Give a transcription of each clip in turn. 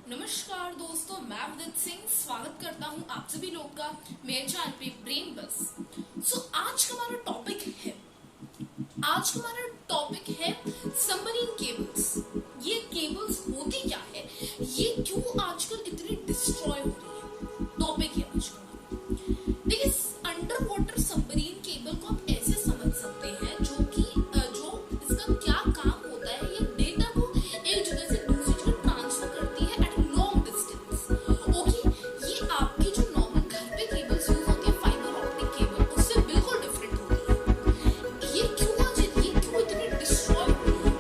नमस्कार दोस्तों, मैं अवदत सिंह स्वागत करता हूं आप सभी लोग का मेरे चैनल पे ब्रेन बस। आज का हमारा टॉपिक है सबमरीन केबल्स। ये केबल्स होती क्या है, ये क्यों आजकल इतनी डिस्ट्रॉय हो रही है, टॉपिक है आज का। देखिए, अंडर वाटर सबमरीन केबल को आप ऐसे समझ सकते हैं जो इसका क्या काम होता है, ये डेटा को एक जगह से दूसरी जगह ट्रांसफर करती है एट लॉन्ग डिस्टेंस। ओके, ये आपकी जो नॉर्मल घर पे केबल्स यूज होती है फाइबर ऑप्टिक केबल, उससे बिल्कुल डिफरेंट होती है। ये क्यों इतनी डिस्ट्रॉय हो रही है,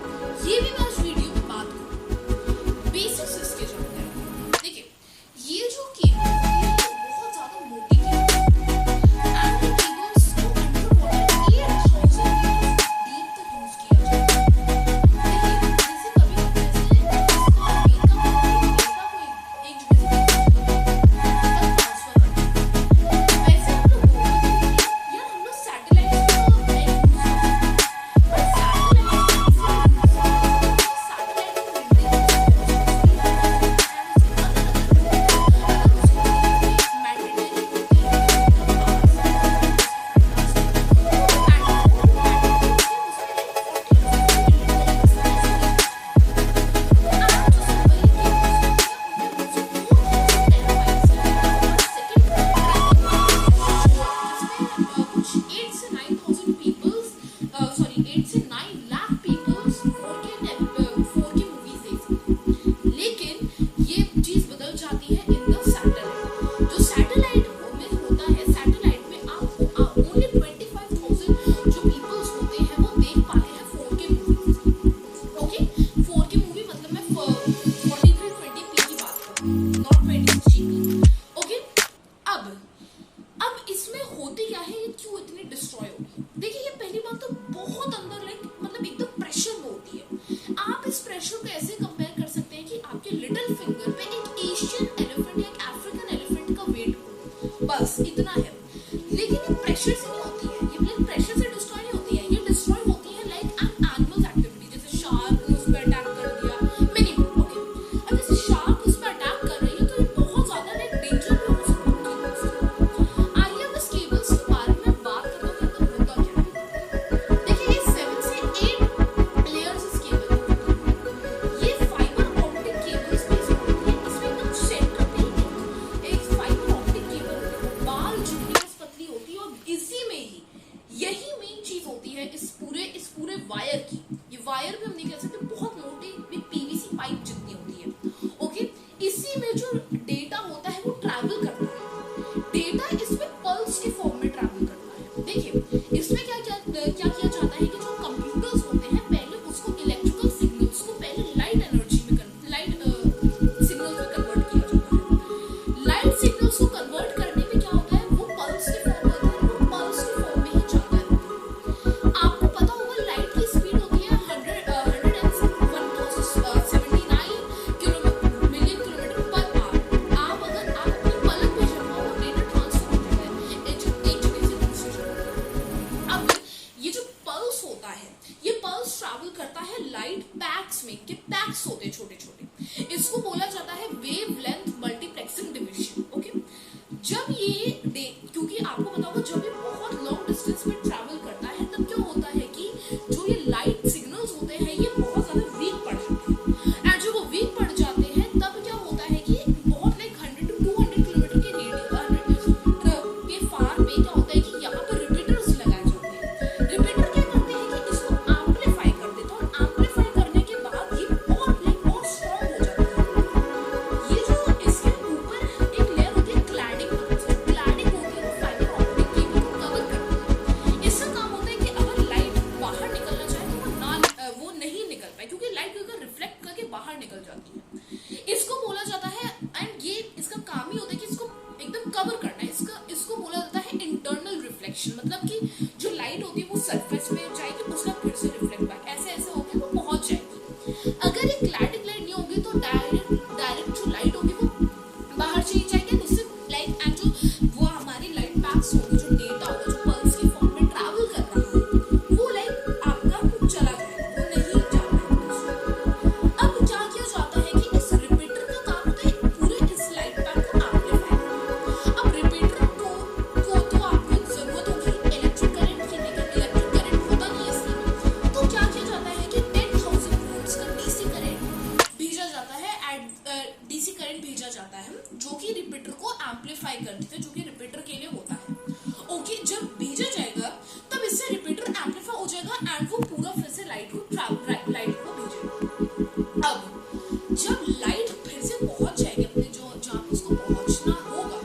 ये भी मैं आज वीडियो में बात करूंगी। बेसिक्स इसके जानते हैं। देखिए, ये जो केबल होती है बहुत ज्यादा मोटी केबल एंड केबल्स को अंडर वाटर 8000 मीटर डीप तक यूज किया जाता है। देखिए, जैसे कभी इसका मेन काम होता है डेटा को एक जगह से दूसरी जगह ट्रांसफर करना। वैसे हम लोग बोलते हैं कि यार हम लोग सैटेलाइट का यूज करते हैं, बट इसमें होती क्या है, ये क्यों इतनी डिस्ट्रॉय हो रही है। देखिए, ये पहली बात तो बहुत अंदर मतलब एकदम प्रेशर में होती है। आप इस प्रेशर को ऐसे कंपेयर कर सकते हैं कि आपके लिटिल फिंगर पे एक एशियन एलिफेंट या एक अफ्रीकन एलिफेंट का वेट हो, बस इतना है। लेकिन ये प्रेशर से नहीं होती है, ये ब्लड प्रेशर से डिस्ट्रॉय नहीं होती है, ये डिस्ट्रॉय होती है लाइक एन एनिमल एक्टिविटी। जैसे शार्क ने उस पर अटैक कर दिया, मिनिमम। ओके, अब जैसे शार्क उस पर अटैक कर रही है तो ये बहुत ज्यादा लाइक डेंजर भी हो सकता है। आइए अब इस केबल्स के बारे में बात करते हैं कि अंदर होता क्या है। देखिए, ये 7 से 8 लेयर्स इस केबल में होती है। ये फाइबर ऑप्टिक केबल्स बेस्ड होती है। इसमें एकदम सेंटर पे एक फाइबर ऑप्टिक केबल होती है, बाल जितनी बस पतली होती है, और इसी में ही यही मेन चीज होती है इस पूरे वायर की। ये वायर भी हम नहीं कह सकते, बहुत मोटी भी पीवीसी पाइप जितनी होती है। ओके, इसी में जो डेटा होता है वो ट्रैवल करता है। डेटा इसमें पल्स के फॉर्म में ट्रैवल करता है। देखिए, इसमें क्या किया जाता है कि जो कंप्यूटर्स होते हैं पहले उसको इलेक्ट्रिकल सिग्नल्स को पहले लाइट एनर्जी में लाइट सिग्नल्स में कन्वर्ट किया जाता है। लाइट सिग्नल्स को कन्वर्ट करने में क्या होता है, वो पल्स के फॉर्म में होता है, वो पल्स के फॉर्म में ही जाता है। आपको पता होगा लाइट की स्पीड होती है 179 मिलियन किलोमीटर पर आवर। आप अपने पलक पे जमाओ, डेटा ट्रांसफर हो जाता है एक जगह से दूसरी जगह। अब ये जो पल्स होता है, ये पल्स ट्रैवल करता है लाइट पैक्स में, के पैक्स होते हैं छोटे छोटे। इसको बोला जाता है वेवलेंथ मल्टीप्लेक्सिंग डिवीजन। ओके, जब क्योंकि आपको पता होगा जब ये बहुत लॉन्ग डिस्टेंस में ट्रैवल करता है तब क्या होता है कि जो ये लाइट सिग्नल्स होते हैं ये बहुत ज्यादा वीक पड़ जाते हैं। एंड जब वो वीक पड़ जाते हैं तब क्या होता है कि बहुत लाइक 100 to 200 किलोमीटर के के फार पे क्या होता है कि यहाँ पर रिपीटर्स लगाए जाते हैं। रिपीटर क्या करते हैं कि इसको एम्पलीफाई कर देते हैं, और एम्पलीफाई करने के बाद ये और स्ट्रॉन्ग हो जाता है। ये जो इसके ऊपर एक लेयर होती है क्लैडिंग होती है, वो फाइबर ऑप्टिक केबल को कवर करती है। इसका काम होता है कि अगर लाइट बाहर निकलना चाहे तो वो नहीं निकल पाए, क्योंकि लाइट अगर रिफ्लेक्ट करके बाहर निकल जाती है। इसको बोला जाता है, एंड ये इसका काम ही होता है कि इसको एकदम कवर करना है। इसको बोला जाता है इंटरनल रिफ्लेक्शन, मतलब कि जो लाइट होती है वो सरफेस पे जाएगी, उसका फिर से रिफ्लेक्ट बैक ऐसे होके वो पहुंच जाएगी। अगर एक क्लैडिंग लाइट नहीं होगी तो डायरेक्ट जो लाइट होगी वो बाहर चली जाएगी, जिससे लाइट एंड जो वो हमारी लाइट पैक्स होगी, जो डेटा होगा जो पल्स के फॉर्म में ट्रैवल कर रहा है, वो लाइट आपका चला जाएगा, वो नहीं जाना है। अब क्या किया जाता है कि इस रिपीटर का काम होता है भेजा जाता है जो कि रिपीटर को एम्पलीफाई कर देते हैं, जो कि रिपीटर के लिए होता है। ओके, जब भेजा जाएगा तब इससे रिपीटर एम्पलीफाई हो जाएगा एंड वो पूरा फिर से लाइट को भेजेगा। अब जब लाइट फिर से पहुंच जाएगी अपने जो जहाँ पे उसको पहुंचना होगा,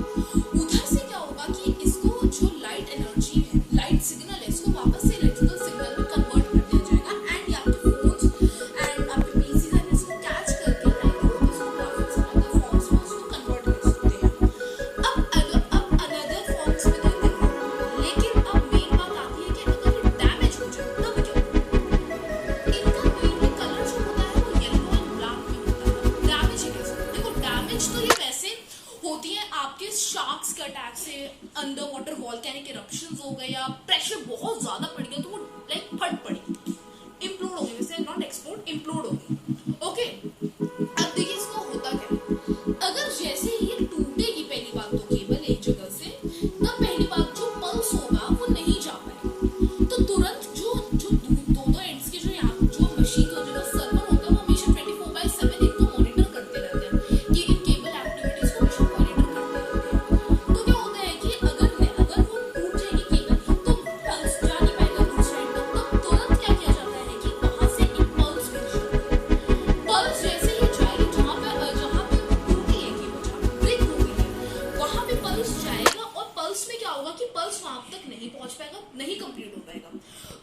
उधर से क्या होगा कि इसको जो लाइट एनर्जी है, लाइट सिग्नल है, इसको वापस से इलेक्ट्रिकल सिग्नल में कन्वर्ट कर दिया जाएगा एंड आपके फोन्स एंड आपके पीसी का इसको कैच करके इसको ग्राफिक्स अनदर फॉर्म्स में उसको कन्वर्ट कर सकते हैं। अब अनदर फॉर्म्स में देते हैं, लेकिन अब मेन बात आती है कि अगर ये डैमेज हो जाए तब क्या होगा। इनका मेनली कलर जो होता है वो येलो एंड ब्लैक में होता है। डैमेज है कैसे? देखो, डैमेज तो ये वैसे होती है आपके शार्क्स के अटैक से, अंडर वाटर वॉल्केनिक इरप्शंस हो गए या प्रेशर बहुत ज्यादा पड़ गया तो वो लाइक फट पड़ी, इम्प्लोड हो गई, वैसे नॉट एक्सप्लोड, इम्प्लोड हो गई। ओके, अब देखिए इसको होता क्या है। अगर जैसे ही ये टूटेगी पहली बात तो केबल एक जगह से, तब पहली बात जो पल्स होगा वो नहीं जा पाएगा, तो तुरंत जो जो दो एंड्स के जो यहाँ जो मशीन का जो सर्वर होता है वो हमेशा 24/7 इनको मॉनिटर करते रहते हैं कि इन केबल एक्टिविटीज को हमेशा मॉनिटर करते रहते हैं। तो क्या होता है कि अगर वो टूट जाएगी केबल तो पल्स जा नहीं पाएगा दूसरे एंड तक, तब तुरंत क्या किया जाता है कि वहां से एक पल्स भेज जाता है। पल्स जैसे ही जाएगी जहाँ पे टूटी है केबल, जहाँ ब्रेक हो गई है, वहां पे पल्स जाएगा और पल्स में क्या होगा कि पल्स वहां तक नहीं पहुंच पाएगा, नहीं कंप्लीट हो पाएगा,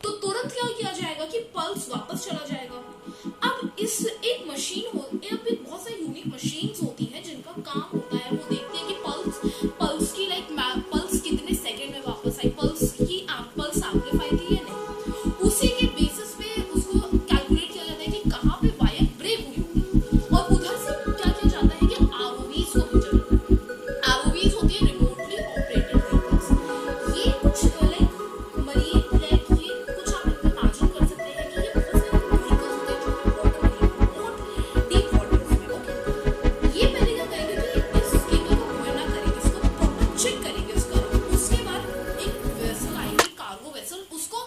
तो तुरंत क्या किया जाएगा कि पल्स वापस चला जाएगा। अब इस एक मशीन हो, बहुत सारी यूनिक मशीन्स होती हैं जिनका काम होता है वो देखते हैं कि पल्स की लाइक पल्स कितने सेकंड में वापस आई, पल्स एम्पलीफाई थी या नहीं, उसी के बेसिस पे उसको कैलकुलेट किया जाता है कि कहाँ पे वायर ब्रेक हुई होगी और उधर से क्या किया जाता है कि आरओवीज को भेजा जाता है। आरओवीज होती है रिमोटली ऑपरेटेड व्हीकल्स। ये कुछ ये कुछ आप इमेजिन कर सकते हैं कि ये बहुत सारे व्हीकल्स होते हैं जो कि वाटर में, बहुत डीप वाटर्स में। ओके, ये पहले क्या करेंगे कि इस केबल को गोयना करेंगे, इसको प्रॉपर चेक करेंगे उसका, उसके बाद एक वेसल आएगी, कार्गो वेसल, उसको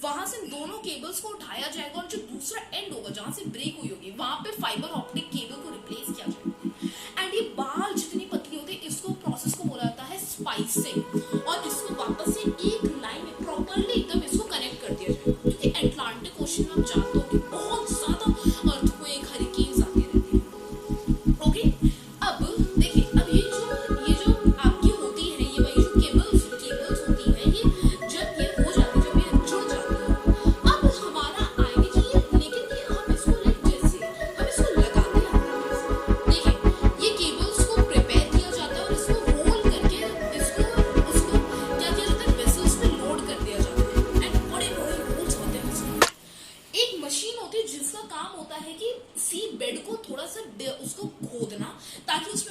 वहां से दोनों केबल्स को उठाया जाएगा और जो दूसरा एंड होगा जहां से ब्रेक हुई होगी वहां पे फाइबर ऑप्टिक केबल को रिप्लेस किया जाएगा एंड ये बाल जितनी पतली होती है इसको प्रोसेस को बोला जाता है स्पाइसिंग, और इसको वापस से एक लाइन में प्रॉपरली एकदम इसको कनेक्ट कर दिया जाएगा, क्योंकि अटलांटिक ओशन में आप जानते हो कि बहुत ज्यादा अर्थक्वेक, हरिकेन्स आते रहते हैं। ओके, अब देखिए, अब ये जो आपकी होती है, ये वही जो केबल्स होती है, ये जब ये हो जाती है, जब ये जुड़ जाती है, अब हमारा आएगा कि ये, लेकिन ये हम इसको जैसे हम इसको लगाते हैं, देखिए ये केबल्स को प्रिपेयर किया जाता है और इसको रोल करके इसको उसको क्या किया जाता है, वेसल्स पे लोड कर दिया जाता है एंड बड़े बड़े रोल्स होते हैं इसमें। एक मशीन होती है जिसका काम होता है कि सी बेड को थोड़ा सा उसको खोदना ताकि उस